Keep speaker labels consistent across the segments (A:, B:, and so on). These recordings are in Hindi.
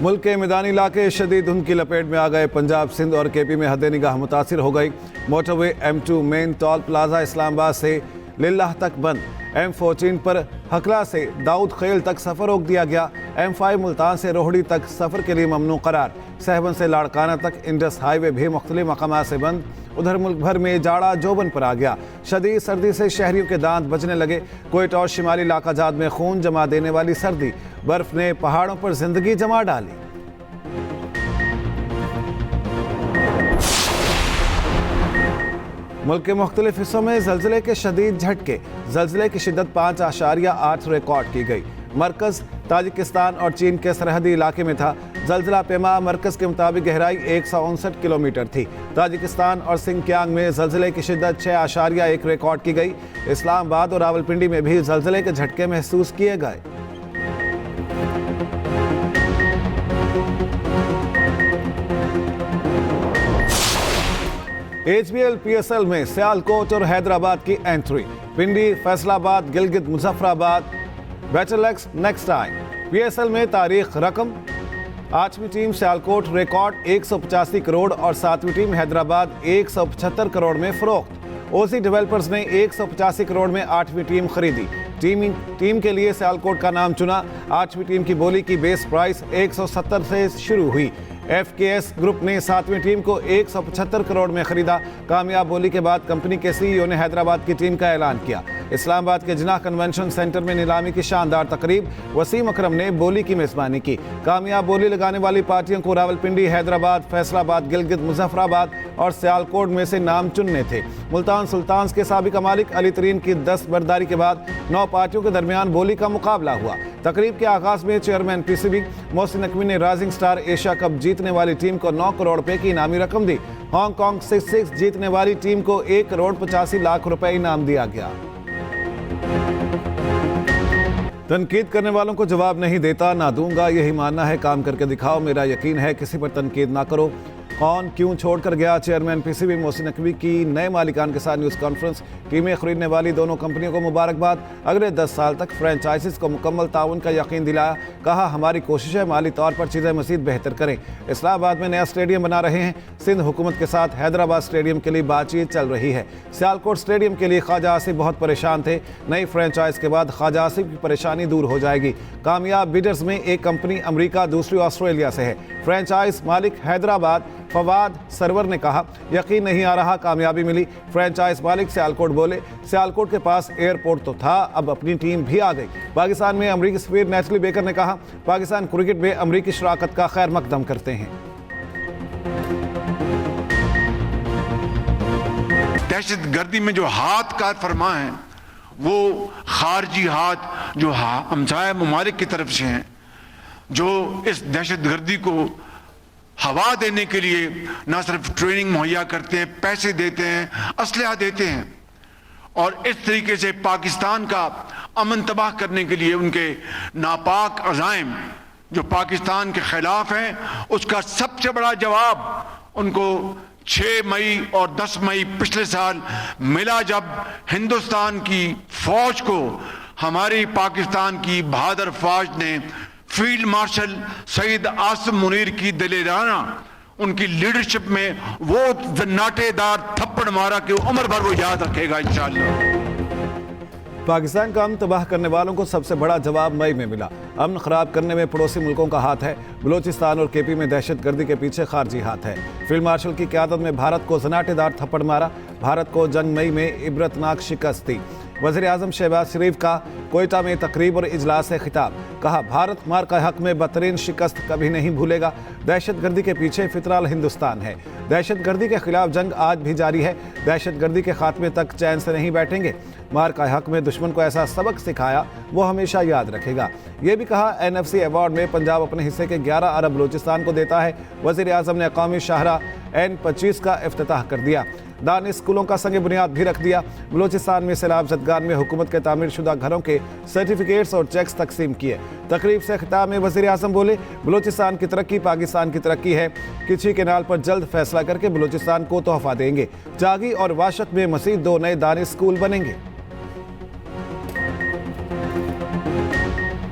A: मुल्क के मैदानी इलाके शदीद धुंध की लपेट में आ गए। पंजाब, सिंध और केपी में हद निगाह मुतासिर हो गई। Motorway M2 main toll plaza Islamabad से लिल्लाह तक बंद। M14 पर हकला से दाऊद खेल तक सफ़र रोक दिया गया। M5 मुल्तान से रोहड़ी तक सफ़र के लिए ममनू करार। सहबन से लाड़काना तक इंडस हाईवे भी मुख्तलिफ मकामात से बंद। उधर मुल्क भर में जाड़ा जोबन पर आ गया। शदीद सर्दी से शहरियों के दांत बजने लगे। कोयटा और शिमाली इलाका जात में खून जमा देने वाली सर्दी, बर्फ ने पहाड़ों पर जिंदगी जमा डाली। मुल्क के मुख्तलिफ हिस्सों में जल्जले के शदीद झटके। जल्जले की शिद्दत 5.8 रिकॉर्ड की गई। मरकज ताजिकिस्तान और चीन के सरहदी इलाके में था। जल्जला पैमा मरकज के मुताबिक गहराई 159 किलोमीटर थी। ताजिकिस्तान और सिंकियांग में जल्जले की शिद्दत 6.1 रिकॉर्ड की गई। इस्लामाबाद और रावलपिंडी में भी जल्जले के झटके महसूस किए गए। HBL PSL में सियालकोट और हैदराबाद की entry. Pindi, Faisalabad, Gilgit, Muzaffarabad battleaxe next time. PSL में तारीख रकम 8वीं टीम सियालकोट रिकॉर्ड 185 करोड़ और 7वीं टीम हैदराबाद 175 करोड़ में फरोख्त। ओसी डेवलपर्स ने 185 करोड़ में 8वीं टीम खरीदी। टीम के लिए सियालकोट का नाम चुना। 8वीं टीम की बोली की बेस प्राइस 170 से शुरू हुई। FKS ग्रुप ने 7वीं टीम को 175 करोड़ में खरीदा। कामयाब बोली के बाद कंपनी के CEO ने हैदराबाद की टीम का ऐलान किया। इस्लामाबाद के जिन्ना कन्वेंशन सेंटर में नीलामी की शानदार तकरीब। वसीम अकरम ने बोली की मेजबानी की। कामयाब बोली लगाने वाली पार्टियों को रावलपिंडी, हैदराबाद, फैसलाबाद, गिलगित, मुजफ्फराबाद और सियालकोट में से नाम चुनने थे। मुल्तान सुल्तान्स के साबिक मालिक अली तरीन की दस्तबरदारी के बाद 9 पार्टियों के दरमियान बोली का मुकाबला हुआ। तकरीब के आगाज में चेयरमैन PCB मोहसिन नकवी ने राइजिंग स्टार एशिया कप जीतने वाली टीम को 9 करोड़ रुपए की इनामी रकम दी। हांगकांग 6-6 जीतने वाली टीम को 1 करोड़ 85 लाख रुपए इनाम दिया गया। तनकीद करने वालों को जवाब नहीं देता, ना दूंगा, यही मानना है, काम करके दिखाओ, मेरा यकीन है, किसी पर तनकीद ना करो। कौन क्यों छोड़कर गया? चेयरमैन PCB मोहसिन नकवी की नए मालिकान के साथ न्यूज़ कॉन्फ्रेंस। टीमें खरीदने वाली दोनों कंपनियों को मुबारकबाद। अगले 10 साल तक फ्रेंचाइजीज को मुकम्मल ताउन का यकीन दिलाया। कहा हमारी कोशिश है माली तौर पर चीज़ें मज़ीद बेहतर करें। इस्लामाबाद में नया स्टेडियम बना रहे हैं। सिंध हुकूमत के साथ हैदराबाद स्टेडियम के लिए बातचीत चल रही है। सियालकोट स्टेडियम के लिए ख्वाजा आसिफ बहुत परेशान थे। नई फ्रेंचाइज के बाद ख्वाजा आसिफ की परेशानी दूर हो जाएगी। कामयाब बिडर्स में एक कंपनी अमरीका, दूसरी ऑस्ट्रेलिया से है। फ्रेंचाइज मालिक हैदराबाद फवाद सरवर ने कहा यकीन नहीं आ रहा, कामयाबी मिली। फ्रेंचाइज मालिक सियालकोट बोले सियालकोट के पास एयरपोर्ट तो था, अब अपनी टीम भी आ गई। पाकिस्तान में अमरीकी सफीर नेथली बेकर ने कहा पाकिस्तान क्रिकेट में अमरीकी शराकत का खैर मकदम करते हैं।
B: दहशतगर्दी में जो हाथ कार फरमा है वो खारजी हाथ जो हमसाया ममालिक की तरफ से हैं, जो इस दहशतगर्दी को हवा देने के लिए न सिर्फ ट्रेनिंग मुहैया करते हैं, पैसे देते हैं, असलहा देते हैं और इस तरीके से पाकिस्तान का अमन तबाह करने के लिए उनके नापाक अज़ाइम जो पाकिस्तान के खिलाफ हैं, उसका सबसे बड़ा जवाब उनको 6 मई और 10 मई पिछले साल मिला, जब हिंदुस्तान की फौज को हमारी पाकिस्तान की बहादुर फौज ने फील्ड मार्शल सईद आसिम मुनीर की दिलेराना उनकी लीडरशिप में वो नाटेदार थप्पड़ मारा कि उम्र भर वो याद रखेगा इंशाअल्लाह।
A: पाकिस्तान का अमन तबाह करने वालों को सबसे बड़ा जवाब मई में मिला। अमन खराब करने में पड़ोसी मुल्कों का हाथ है। बलूचिस्तान और केपी में दहशतगर्दी के पीछे खारजी हाथ है। फील्ड मार्शल की क़यादत में भारत को जनाटेदार थप्पड़ मारा। भारत को जंग मई में इबरतनाक शिकस्त दी। वज़ीर आज़म शहबाज शरीफ का कोयटा में तकरीब और इजलास से खिताब। कहा भारत मार का हक में बदतरीन शिकस्त कभी नहीं भूलेगा। दहशतगर्दी के पीछे फितराल हिंदुस्तान है। दहशतगर्दी के खिलाफ जंग आज भी जारी है। दहशतगर्दी के खात्मे तक चैन से नहीं बैठेंगे। मार का हक में दुश्मन को ऐसा सबक सिखाया वो हमेशा याद रखेगा। ये भी कहा NFC अवार्ड में पंजाब अपने हिस्से के 11 अरब बलूचिस्तान को देता है। वज़ीर आज़म ने कौमी शाहरा N25 का इफ्तिताह कर दिया। दानिश स्कूलों का संग बुनियाद भी रख दिया। बलूचिस्तान में सैलाब ज़दगान में हुकूमत के तामीर शुदा घरों के सर्टिफिकेट्स और चेक्स तकसीम किए। तकरीब से खिताब में वज़ीर आज़म बोले बलूचिस्तान की तरक्की पाकिस्तान की तरक्की है। किची केनाल पर जल्द फैसला करके बलूचिस्तान को तोहफा देंगे। जागी और वाशक में मज़ीद 2 नए दानिश स्कूल बनेंगे।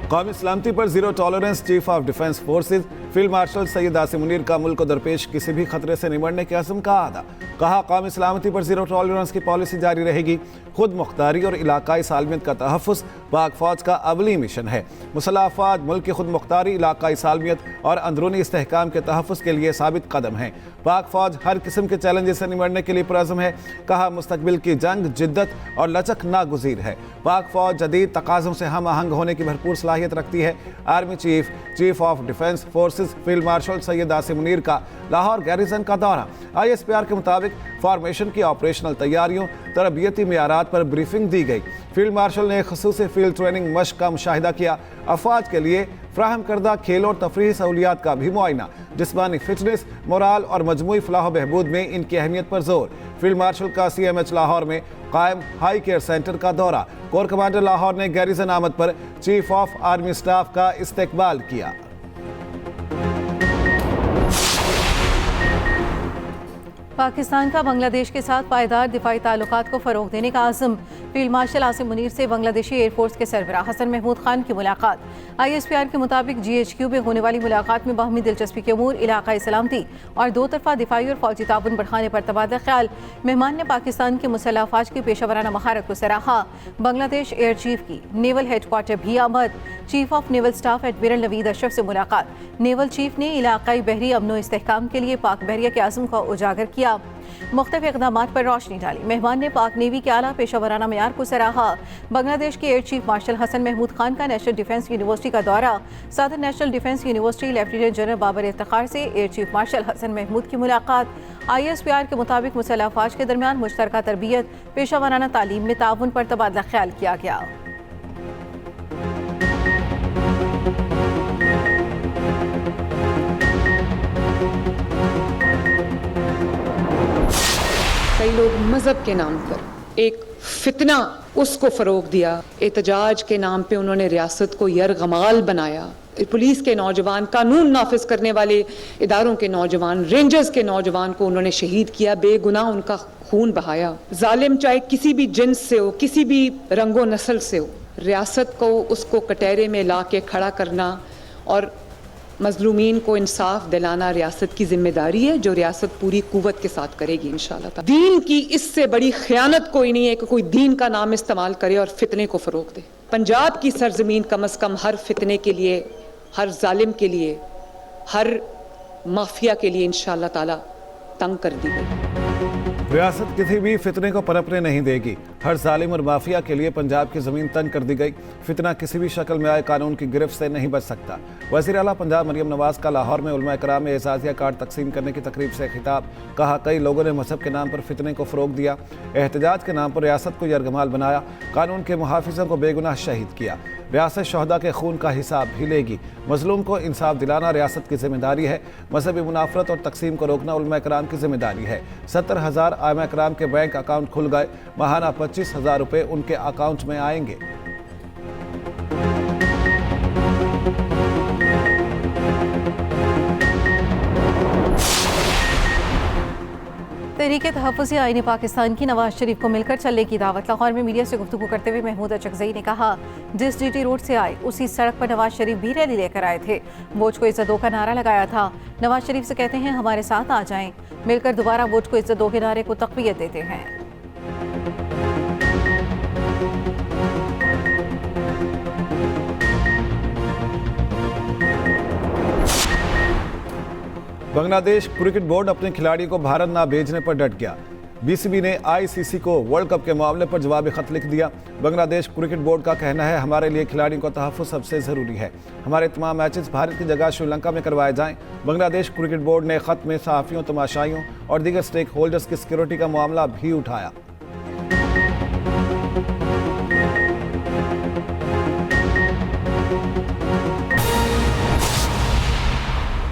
A: कौमी सलामती पर zero tolerance, chief of defence forces field marshal Syed Asim Munir का मुल्क को दरपेश किसी भी खतरे से निमटने के अज़्म का आदा। कहा कौमी सलामती पर जीरो टॉलरेंस की पॉलिसी जारी रहेगी। खुद मुख्तारी और इलाकाई सालमियत का तहफ़्फ़ुज़ पाक फ़ौज का अवली मिशन है। मुसल्लह अफ़वाज मुल्क की खुद मुख्तारी, इलाकाई सालमियत और अंदरूनी इस्तेहकाम के तहफ़्फ़ुज़ के लिए साबित कदम है। पाक फ़ौज हर किस्म के चैलेंजेस से निमटने के लिए पुरअज़्म है। कहा मुस्तकबिल की जंग जिद्दत और लचक नागुज़ीर है। पाक फ़ौज जदीद तकाज़ों से हम आहंग होने की भरपूर सलाहियत रखती है। Army chief of defence forces field marshal Syed Asim Munir का लाहौर गैरिजन का दौरा। ISPR के मुताबिक फॉर्मेशन की ऑपरेशनल तैयारियों, तरबियती मियारात पर ब्रीफिंग दी गई। फील्ड मार्शल ने ख़ुसूसी फील्ड ट्रेनिंग मश्क का मुशाहिदा किया। अफवाज के लिए फ्राहम करदा खेल और तफरीही सहूलियात का भी मुआयना। जिस्मानी फिटनेस, मोराल और मजमूई फलाह बहबूद में इनकी अहमियत पर जोर। फील्ड मार्शल का CMH लाहौर में कायम हाई केयर सेंटर का दौरा। कोर कमांडर लाहौर ने गैरिजन आमद पर चीफ ऑफ आर्मी स्टाफ का इस्तकबाल किया।
C: पाकिस्तान का बांग्लादेश के साथ पायदार दिफाई ताल्लुकात को फ़रोग देने का आज़म। फील्ड मार्शल आसिम मुनीर से बांग्लादेशी एयरफोर्स के सरबराह हसन महमूद खान की मुलाकात। ISPR के मुताबिक GHQ में होने वाली मुलाकात में बाहमी दिलचस्पी के अमूर, इलाकाई सलामती और दो तरफा दिफाई और फौजी ताउन बढ़ाने पर तबादला ख्याल। मेहमान ने पाकिस्तान के मुसल्लह अफवाज की पेशा महारत को सराहा। बांग्लादेश एयर चीफ की नेवल हेडक्वार्टर भी आमद। Chief of naval staff admiral Naveed Ashraf से मुलाकात। नेवल चीफ ने इलाकाई बहरी अमनो इस्तेहकाम के लिए पाक बहरिया के आज़म का उजागर किया। मुख्तलिफ इक़दामात पर रोशनी डाली। मेहमान ने पाक नेवी के आला पेशा वराना मेयार को सराहा। बांग्लादेश के air chief marshal Hasan Mahmood Khan का नेशनल डिफेंस यूनिवर्सिटी का दौरा। सदर national defence university lieutenant general Babar Iftikhar से air chief marshal Hasan Mahmood की मुलाकात। ISPR के मुताबिक मुसल्लह अफवाज के दरमियान मुश्तरका तरबियत, पेशा वराना तालीम में ताउन पर तबादला ख्याल किया गया।
D: कई लोग मजहब के नाम पर एक फितना उसको फरोग दिया। एहतजाज के नाम पे उन्होंने रियासत को यरगमाल बनाया। पुलिस के नौजवान, कानून नाफिज करने वाले इदारों के नौजवान, रेंजर्स के नौजवान को उन्होंने शहीद किया, बेगुनाह उनका खून बहाया। जालिम चाहे किसी भी जिन्स से हो, किसी भी रंगो नस्ल से हो, रियासत को उसको कटहरे में ला के खड़ा करना और मजलूमीन को इंसाफ दिलाना रियासत की जिम्मेदारी है, जो रियासत पूरी कुव्वत के साथ करेगी इंशाअल्लाह। दीन की इससे बड़ी खयानत कोई नहीं है कि कोई दीन का नाम इस्तेमाल करे और फितने को फरोग दे। पंजाब की सरजमीन कम अज कम हर फितने के लिए, हर जालिम के लिए, हर माफिया के लिए इंशाअल्लाह ताला तंग कर दी गई।
A: रियासत किसी भी फितने को पनपने नहीं देगी। हर जालिम और माफिया के लिए पंजाब की ज़मीन तंग कर दी गई। फितना किसी भी शक्ल में आए कानून की गिरफ्त से नहीं बच सकता। वज़ीर आला पंजाब मरियम नवाज का लाहौर में उलमा इकराम में एजाज़िया कार्ड तकसीम करने की तकरीब से खिताब। कहा कई लोगों ने मजहब के नाम पर फितने को फ़रोग दिया, एहतजाज के नाम पर रियासत को यरगमाल बनाया, कानून के मुहाफिज़ों को बेगुनाह शहीद किया। रियासत शहदा के खून का हिसाब भी लेगी। मजलूम को इंसाफ दिलाना रियासत की जिम्मेदारी है। मजहबी मुनाफरत और तकसीम को रोकना उलमा इकराम की जिम्मेदारी है। 70,000 आइमा इकराम के बैंक अकाउंट खुल गए। माहाना 25,000 रुपये उनके अकाउंट में आएंगे।
C: तहरीक तहफ़्फ़ुज़ आईन पाकिस्तान की नवाज शरीफ को मिलकर चलने की दावत। लाहौर में मीडिया से गुफ्तगू करते हुए महमूद अचकज़ई ने कहा, जिस GT रोड से आए उसी सड़क पर नवाज शरीफ भी रैली लेकर आए थे। वोट को इज्जत दो का नारा लगाया था। नवाज शरीफ से कहते हैं हमारे साथ आ जाएं, मिलकर दोबारा वोट को इज्जत दो के नारे को तक़वियत देते हैं।
A: बांग्लादेश क्रिकेट बोर्ड अपने खिलाड़ियों को भारत ना भेजने पर डट गया। BCB ने ICC को वर्ल्ड कप के मामले पर जवाबी खत लिख दिया। बांग्लादेश क्रिकेट बोर्ड का कहना है हमारे लिए खिलाड़ियों का तहफ़्फ़ुज़ सबसे ज़रूरी है। हमारे तमाम मैचेस भारत की जगह श्रीलंका में करवाए जाएं। बांग्लादेश क्रिकेट बोर्ड ने खत में सहाफ़ियों, तमाशाइयों और दीगर स्टेक होल्डर्स की सिक्योरिटी का मामला भी उठाया।